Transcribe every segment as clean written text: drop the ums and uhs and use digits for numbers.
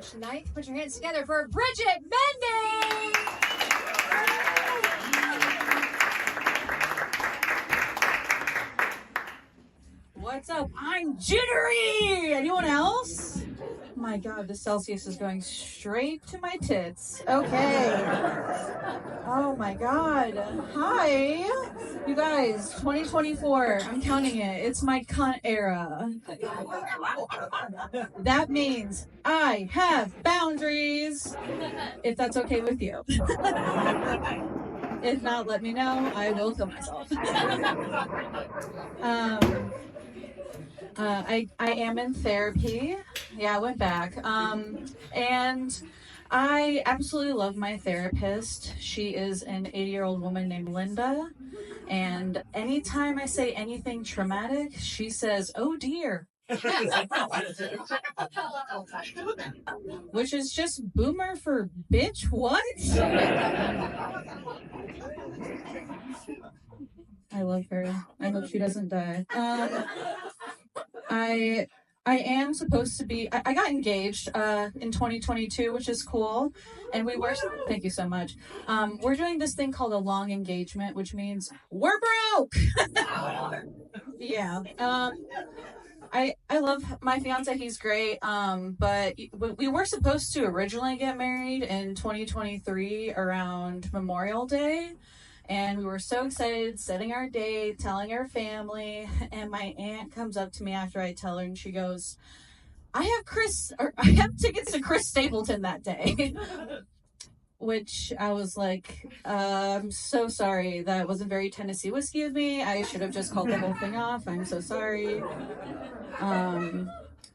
challenge tonight. Put your hands together for Bridjet Mendy! What's up? I'm jittery! Anyone else? My God, the Celsius is going straight to my tits. Okay. Oh my God. Hi. You guys, 2024, I'm counting it. It's my cunt era. That means I have boundaries. If that's okay with you. If not, let me know. I will kill myself. I am in therapy. Yeah, I went back. And I absolutely love my therapist. She is an 80-year-old woman named Linda. And anytime I say anything traumatic, she says, "Oh dear." Which is just boomer for bitch. What? I love her. I hope she doesn't die. I am supposed to be. I got engaged in 2022, which is cool, and we were. Thank you so much. We're doing this thing called a long engagement, which means we're broke. Yeah. I love my fiance. He's great. But we were supposed to originally get married in 2023 around Memorial Day. And we were so excited, setting our date, telling our family, and my aunt comes up to me after I tell her, and she goes, I have tickets to Chris Stapleton that day. Which I was like, I'm so sorry. That wasn't very Tennessee whiskey of me. I should have just called the whole thing off. I'm so sorry.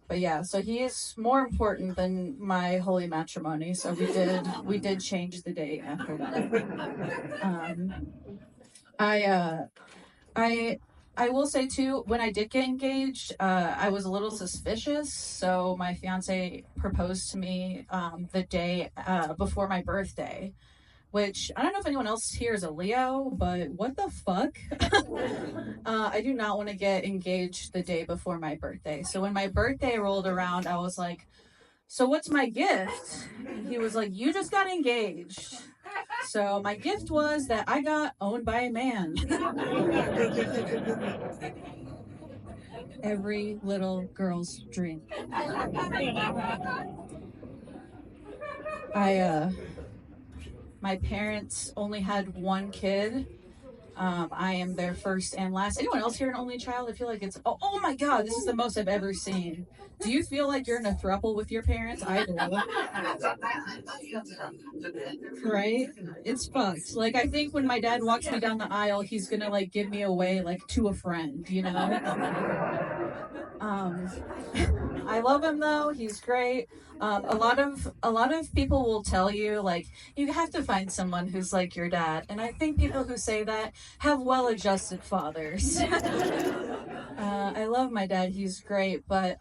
But yeah, so he is more important than my holy matrimony. So we did change the date after that. I will say too, when I did get engaged, I was a little suspicious. So my fiance proposed to me the day before my birthday, which I don't know if anyone else here is a Leo, but what the fuck? I do not want to get engaged the day before my birthday. So when my birthday rolled around, I was like, so what's my gift? And he was like, you just got engaged. So my gift was that I got owned by a man. Every little girl's dream. My parents only had one kid. I am their first and last. Anyone else here an only child? I feel like it's, oh my God, this is the most I've ever seen. Do you feel like you're in a throuple with your parents? I do. Right? It's fucked. Like, I think when my dad walks me down the aisle, he's gonna like give me away like to a friend, you know? I love him though. He's great. A lot of people will tell you like you have to find someone who's like your dad, and I think people who say that have well-adjusted fathers. I love my dad. He's great, but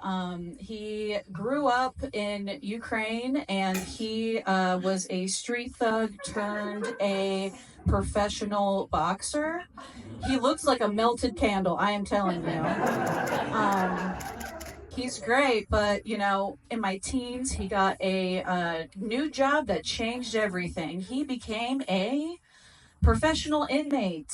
he grew up in Ukraine, and he was a street thug turned a professional boxer. He looks like a melted candle, I am telling you. He's great, but, you know, in my teens, he got a new job that changed everything. He became a professional inmate.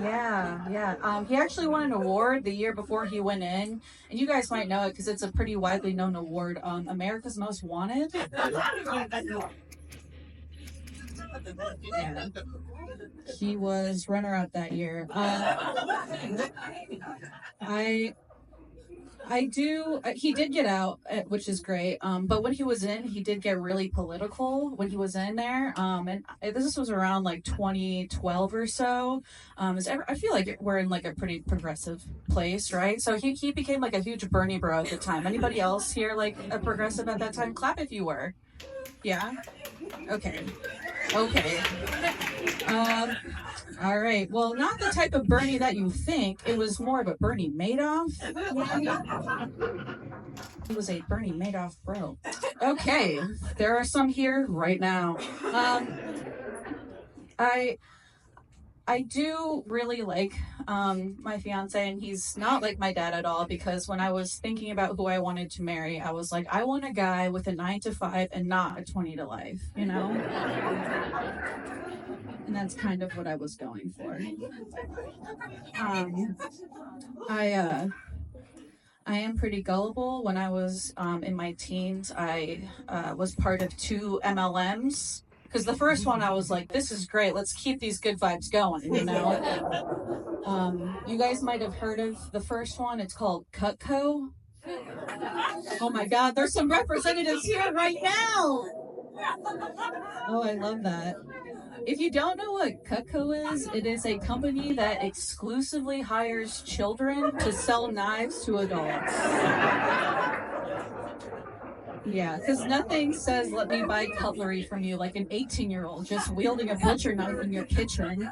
Yeah. He actually won an award the year before he went in, and you guys might know it because it's a pretty widely known award. America's Most Wanted. Yeah. He was runner-up that year. He did get out, which is great. But when he was in, he did get really political when he was in there. And this was around like 2012 or so. I feel like we're in like a pretty progressive place, right? So he became like a huge Bernie bro at the time. Anybody else here like a progressive at that time? Clap if you were. Yeah? Okay. All right. Well, not the type of Bernie that you think. It was more of a Bernie Madoff. He was a Bernie Madoff bro. Okay. There are some here right now. I do really like my fiance, and he's not like my dad at all, because when I was thinking about who I wanted to marry, I was like, I want a guy with a 9 to 5 and not a 20 to life, you know? And that's kind of what I was going for. Um, I am pretty gullible. When I was in my teens, I was part of 2 MLMs. Because the first one, I was like, this is great. Let's keep these good vibes going, you know? You guys might have heard of the first one. It's called Cutco. Oh my God, there's some representatives here right now. Oh, I love that. If you don't know what Cutco is, it is a company that exclusively hires children to sell knives to adults. Yeah, because nothing says let me buy cutlery from you like an 18-year-old just wielding a butcher knife in your kitchen.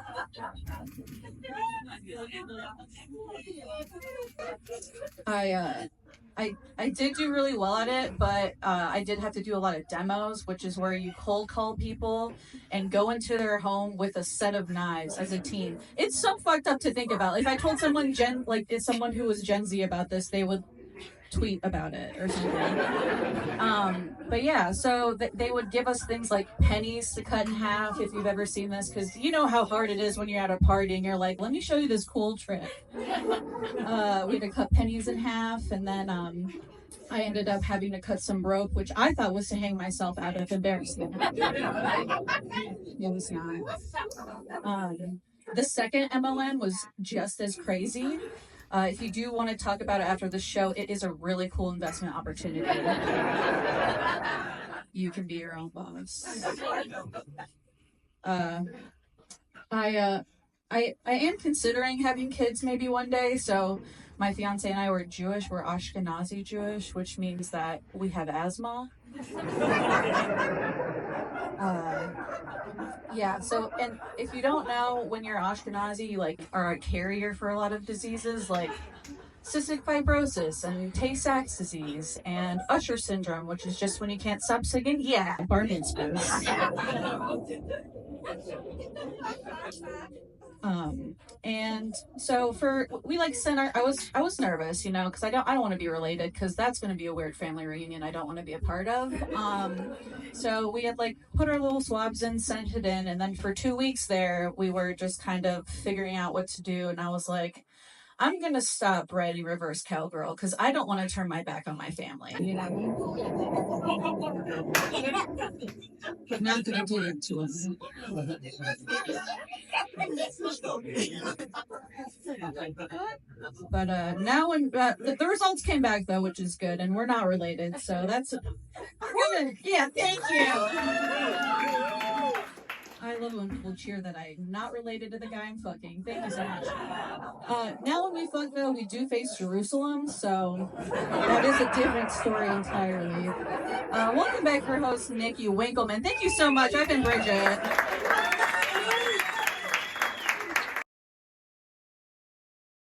I did do really well at it, but I did have to do a lot of demos, which is where you cold call people and go into their home with a set of knives as a team. It's so fucked up to think about. If I told someone someone who was Gen Z about this, they would tweet about it or something. But yeah, so they would give us things like pennies to cut in half, if you've ever seen this, because you know how hard it is when you're at a party and you're like, let me show you this cool trick. We had to cut pennies in half, and then I ended up having to cut some rope, which I thought was to hang myself out of embarrassment. It was not. The second MLN was just as crazy. If you do want to talk about it after the show, it is a really cool investment opportunity. You can be your own boss. I am considering having kids maybe one day. So my fiance and I were Jewish. We're Ashkenazi Jewish, which means that we have asthma. Yeah, so, and if you don't know, when you're Ashkenazi, you like are a carrier for a lot of diseases like cystic fibrosis and Tay-Sachs disease and Usher syndrome, which is just when you can't stop singing. Yeah, bar mitzvahs. And so we like sent I was nervous, you know, because I don't want to be related, because that's going to be a weird family reunion I don't want to be a part of. So we had like put our little swabs in, sent it in, and then for 2 weeks there we were just kind of figuring out what to do, and I was like, I'm gonna stop writing reverse cowgirl because I don't want to turn my back on my family, you know. Not gonna do it to us. But now when the results came back though, which is good, and we're not related, so that's good. Yeah, thank you. I love when people cheer that I'm not related to the guy I'm fucking. Thank you so much. Now when we fuck though, we do face Jerusalem, so that is a different story entirely. Welcome back, her host Nikki Winkleman. Thank you so much. I've been Bridget.